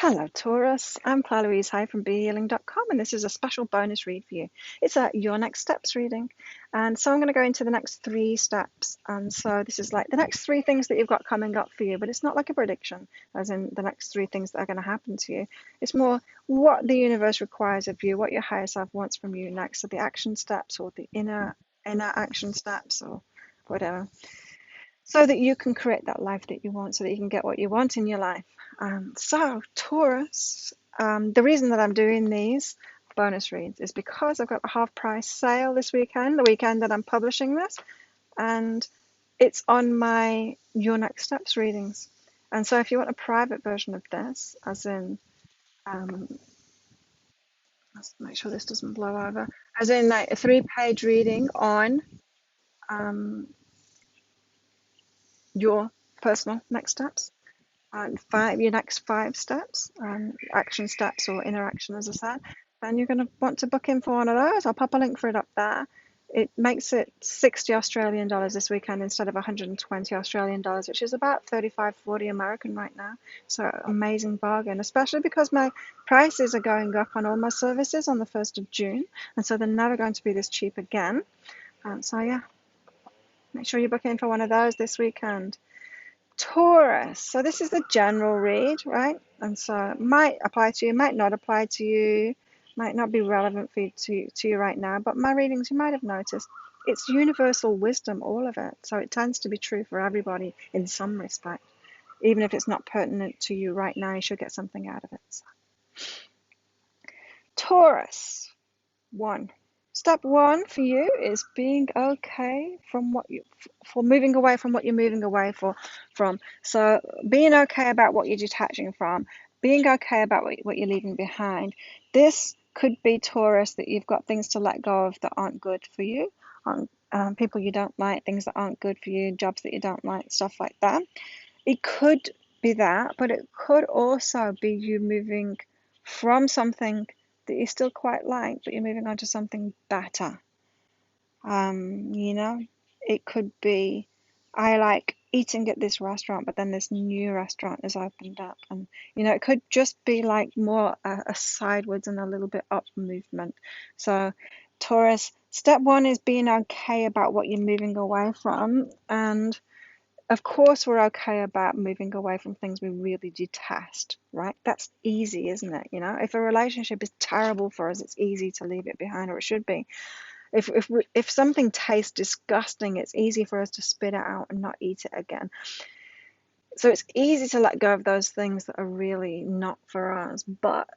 Hello, Taurus. I'm Claire Louise Hay from BeHealing.com, and this is a special bonus read for you. It's a Your Next Steps reading. And so I'm going to go into the next 3 steps. And so this is like the next 3 things that you've got coming up for you, but it's not like a prediction, as in the next 3 things that are going to happen to you. It's more what the universe requires of you, what your higher self wants from you next. So the action steps or the inner action steps or whatever, so that you can create that life that you want, so that you can get what you want in your life. So, Taurus, the reason that I'm doing these bonus reads is because I've got a half price sale this weekend, the weekend that I'm publishing this, and it's on my Your Next Steps readings. And so, if you want a private version of this, as in, let's make sure this doesn't blow over, as in like a 3-page reading on um, your personal next steps. And your next 5 steps, action steps or interaction, as I said, then you're going to want to book in for one of those. I'll pop a link for it up there. It makes it 60 Australian dollars this weekend instead of 120 Australian dollars, which is about 35-40 American right now. So amazing bargain, especially because my prices are going up on all my services on the 1st of June. And so they're never going to be this cheap again. So yeah, make sure you book in for one of those this weekend. Taurus. So this is the general read, right? And so it might apply to you, might not apply to you, might not be relevant for you to you right now. But my readings, you might have noticed, it's universal wisdom, all of it. So it tends to be true for everybody in some respect. Even if it's not pertinent to you right now, you should get something out of it. So. Taurus. 1. Step 1 for you is being okay for moving away from what you're moving away from. So being okay about what you're detaching from, being okay about what you're leaving behind. This could be, Taurus, that you've got things to let go of that aren't good for you, people you don't like, things that aren't good for you, jobs that you don't like, stuff like that. It could be that, but it could also be you moving from something that you still quite like, but you're moving on to something better. It could be, I like eating at this restaurant, but then this new restaurant has opened up, and it could just be like more a sideways and a little bit up movement. So, Taurus, step 1 is being okay about what you're moving away from, and of course, we're okay about moving away from things we really detest, right? That's easy, isn't it? If a relationship is terrible for us, it's easy to leave it behind, or it should be. If something tastes disgusting, it's easy for us to spit it out and not eat it again. So it's easy to let go of those things that are really not for us, but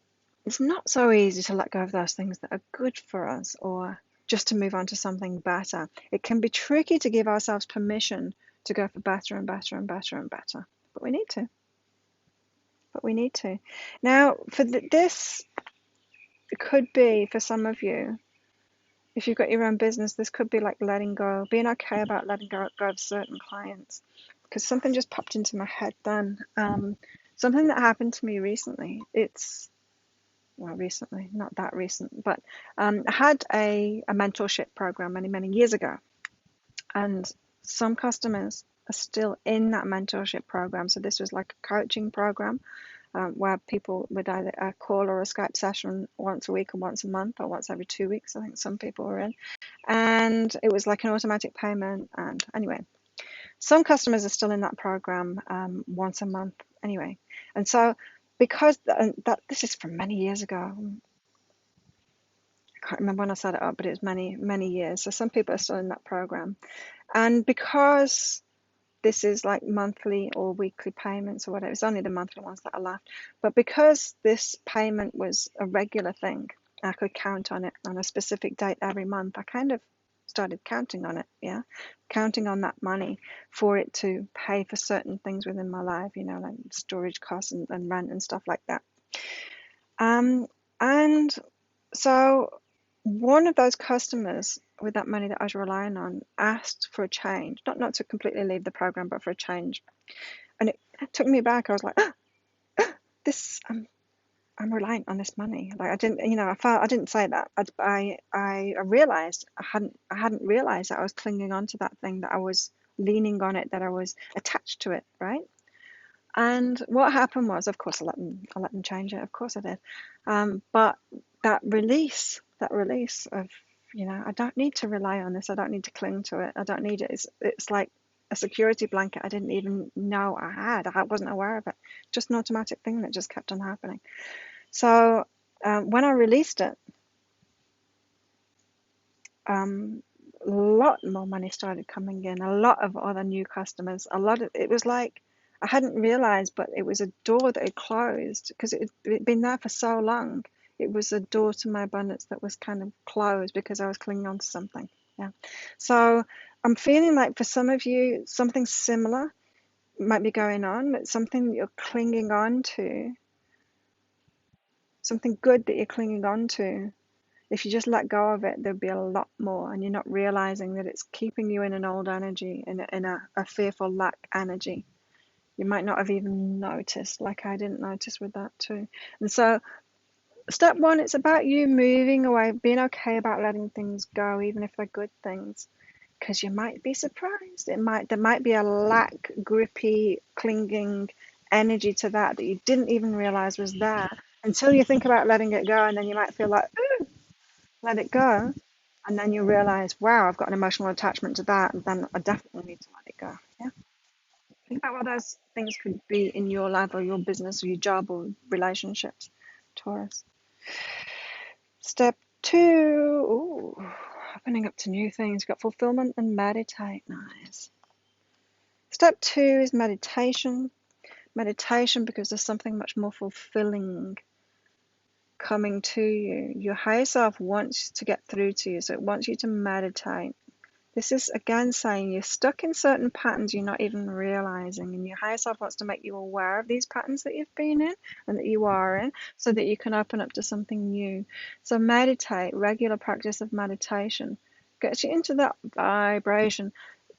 it's not so easy to let go of those things that are good for us, or just to move on to something better. It can be tricky to give ourselves permission to go for better and better and better and better, but we need to. Now, for this, it could be for some of you, if you've got your own business, this could be like letting go, being okay about letting go of certain clients, because something just popped into my head then. Something that happened to me recently. Well, recently, not that recent, but I had a mentorship program many years ago, and some customers are still in that mentorship program. So this was like a coaching program where people would either a call or a Skype session once a week or once a month or once every 2 weeks. I think some people were in, and it was like an automatic payment. And anyway, some customers are still in that program once a month anyway. And so because that this is from many years ago, I can't remember when I set it up, but it was many years. So some people are still in that program, and because this is like monthly or weekly payments or whatever, it's only the monthly ones that are left. But because this payment was a regular thing, I could count on it on a specific date every month. I kind of started counting on it, counting on that money for it to pay for certain things within my life, like storage costs and rent and stuff like that. And so one of those customers with that money that I was relying on asked for a change, not to completely leave the program, but for a change. And it took me back. I was like, this, I'm reliant on this money. Like I didn't, I didn't say that. I realized I hadn't realized that I was clinging on to that thing, that I was leaning on it, that I was attached to it, right? And what happened was, of course, I let them change it. Of course I did. But that release of, I don't need to rely on this. I don't need to cling to it. I don't need it. It's like a security blanket I didn't even know I had. I wasn't aware of it. Just an automatic thing that just kept on happening. So when I released it, um, a lot more money started coming in, a lot of other new customers, it was like I hadn't realized, but it was a door that had closed because it'd been there for so long. It was a door to my abundance that was kind of closed because I was clinging on to something. Yeah. So I'm feeling like for some of you, something similar might be going on, but something that you're clinging on to, something good that you're clinging on to. If you just let go of it, there'd be a lot more, and you're not realizing that it's keeping you in an old energy, in a fearful lack energy. You might not have even noticed, like I didn't notice with that too. And so, step one, it's about you moving away, being okay about letting things go, even if they're good things, because you might be surprised. There might be a lack, grippy, clinging energy to that you didn't even realize was there until you think about letting it go, and then you might feel like, let it go. And then you realize, wow, I've got an emotional attachment to that, and then I definitely need to let it go. Yeah. Think about what those things could be in your life or your business or your job or relationships, Taurus. Step two, ooh, opening up to new things. You've got fulfillment and meditate. Nice. Step two is meditation. Meditation because there's something much more fulfilling coming to you. Your higher self wants to get through to you, so it wants you to meditate. This is again saying you're stuck in certain patterns you're not even realizing, and your higher self wants to make you aware of these patterns that you've been in and that you are in so that you can open up to something new. So, meditate, regular practice of meditation gets you into that vibration.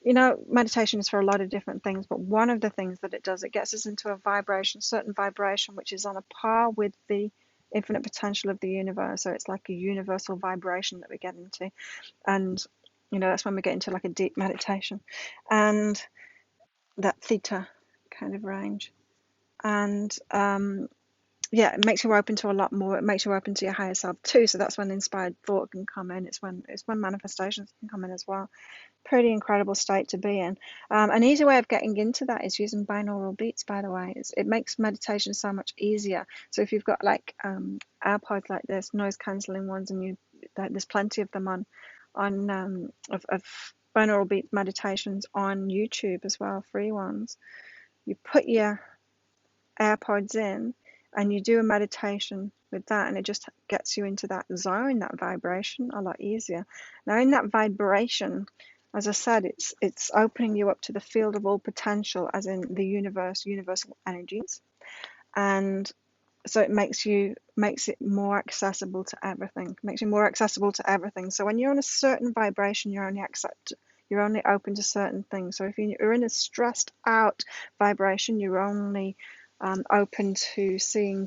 Meditation is for a lot of different things, but one of the things that it does, it gets us into a vibration, certain vibration, which is on a par with the infinite potential of the universe. So, it's like a universal vibration that we get into. And that's when we get into like a deep meditation and that theta kind of range. And yeah, it makes you open to a lot more. It makes you open to your higher self too. So that's when inspired thought can come in. It's when manifestations can come in as well. Pretty incredible state to be in. An easy way of getting into that is using binaural beats, by the way. It makes meditation so much easier. So if you've got like AirPods like this, noise cancelling ones, and there's plenty of them of binaural beat meditations on YouTube as well, free ones. You put your AirPods in and you do a meditation with that, and it just gets you into that zone, that vibration, a lot easier. Now, in that vibration, as I said, it's opening you up to the field of all potential, as in the universe, universal energies, and so it makes it more accessible to everything. Makes you more accessible to everything. So when you're on a certain vibration, you're only open to certain things. So if you're in a stressed out vibration, you're only open to seeing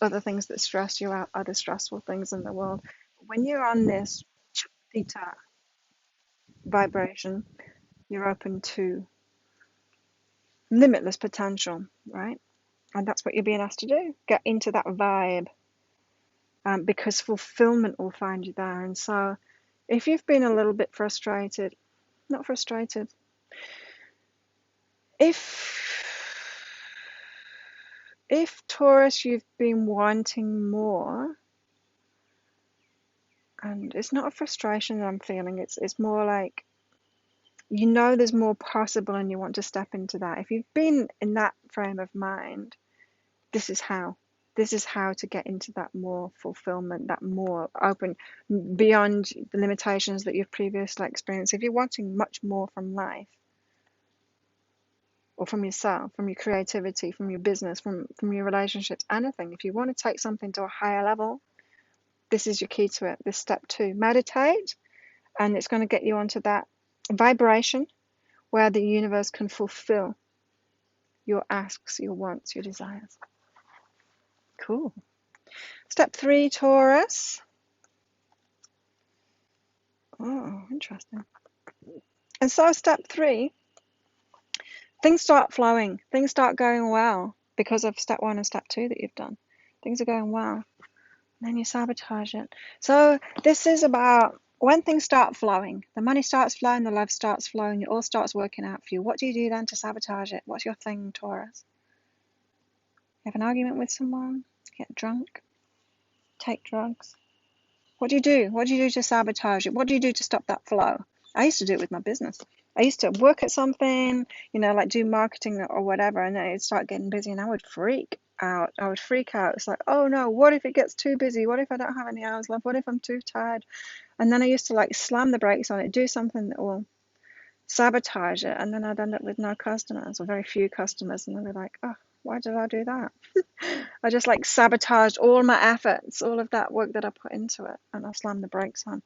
other things that stress you out, other stressful things in the world. When you're on this theta vibration, you're open to limitless potential, right? And that's what you're being asked to do. Get into that vibe, because fulfillment will find you there. And so if you've been a little bit frustrated, not frustrated, if Taurus, you've been wanting more, and it's not a frustration that I'm feeling, it's more like there's more possible and you want to step into that. If you've been in that frame of mind, this is how. This is how to get into that more fulfillment, that more open, beyond the limitations that you've previously experienced. If you're wanting much more from life, or from yourself, from your creativity, from your business, from your relationships, anything, if you want to take something to a higher level, this is your key to it. This step two, meditate, and it's going to get you onto that vibration where the universe can fulfill your asks, your wants, your desires. Cool. Step three, Taurus. Oh, interesting. And so step three, Things start flowing. Things start going well because of step 1 and step 2 that you've done. Things are going well. Then you sabotage it. So this is about when things start flowing, the money starts flowing, the love starts flowing, it all starts working out for you. What do you do then to sabotage it? What's your thing, Taurus? You have an argument with someone, get drunk, take drugs. What do you do? What do you do to sabotage it? What do you do to stop that flow? I used to do it with my business. I used to work at something, like do marketing or whatever, and then it'd start getting busy and I would freak out. I would freak out. It's like, oh no, what if it gets too busy? What if I don't have any hours left? What if I'm too tired? And then I used to like slam the brakes on it, do something that will sabotage it, and then I'd end up with no customers or very few customers, and they'd be like, oh, why did I do that? I just like sabotaged all my efforts, all of that work that I put into it, and I slammed the brakes on.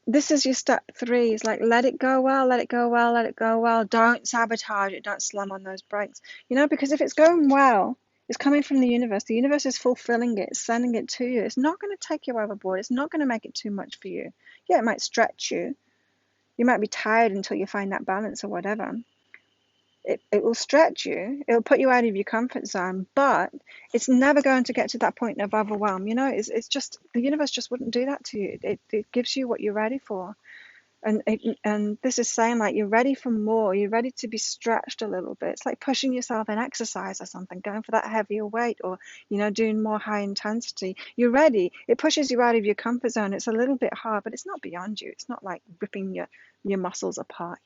This is your step 3. It's like, let it go well, let it go well, let it go well. Don't sabotage it. Don't slam on those brakes. Because if it's going well, it's coming from the universe. The universe is fulfilling it, it's sending it to you. It's not going to take you overboard. It's not going to make it too much for you. Yeah, it might stretch you. You might be tired until you find that balance or whatever. It will stretch you. It'll put you out of your comfort zone, but it's never going to get to that point of overwhelm. It's just the universe just wouldn't do that to you. It gives you what you're ready for. And this is saying like you're ready for more, you're ready to be stretched a little bit. It's like pushing yourself in exercise or something, going for that heavier weight, or doing more high intensity. You're ready. It pushes you out of your comfort zone. It's a little bit hard, but it's not beyond you. It's not like ripping your muscles apart.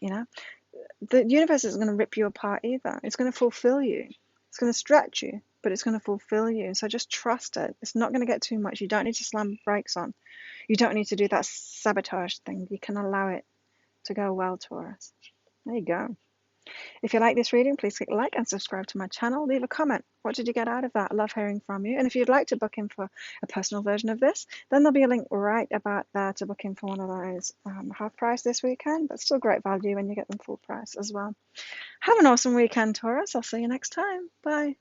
The universe isn't going to rip you apart either. It's going to fulfill you. It's going to stretch you, but it's going to fulfill you. So just trust it. It's not going to get too much. You don't need to slam brakes on. You don't need to do that sabotage thing. You can allow it to go well, Taurus. There you go. If you like this reading, please click like and subscribe to my channel. Leave a comment. What did you get out of that? I love hearing from you. And if you'd like to book in for a personal version of this, then there'll be a link right about there to book in for one of those half price this weekend, but still great value when you get them full price as well. Have an awesome weekend, Taurus. I'll see you next time. Bye.